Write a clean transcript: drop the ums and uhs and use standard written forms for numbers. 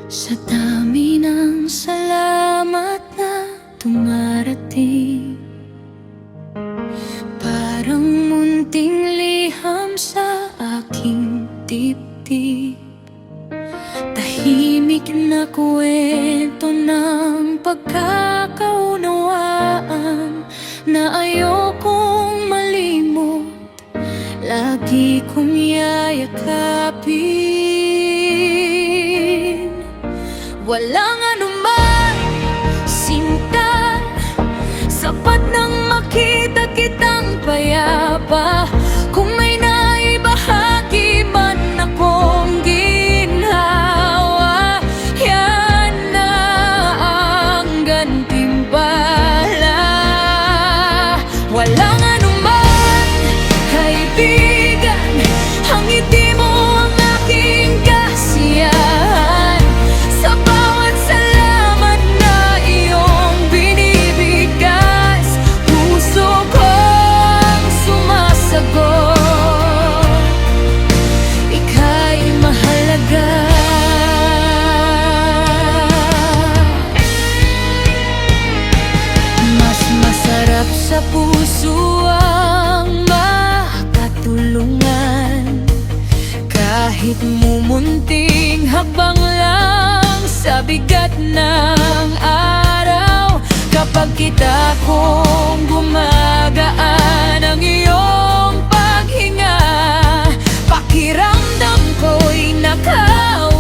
Sa dami ng salamat na dumarating, parang munting liham sa aking dibdib. Tahimik na kwento ng pagkakaunawaan na ayokong malimot, lagi kong yayakapin. Walang anuman, sinta, sapat nang makita kitang payapa. Kung may naibahagi man akong ginhawa, yan na ang gantimpala. Walang anuman, kaibigan, ang ngiti mo ang aking kasiyahan. Sa bawat salamat na iyong binibigkas, puso kong sumasagot, ika'y mahalaga. Mas masarap sa puso ang makatulungan, kahit mumunting hakbang lang sa bigat ng araw. Kapag kita kong gumagaan ang iyong paghinga, pakiramdam ko'y nakaw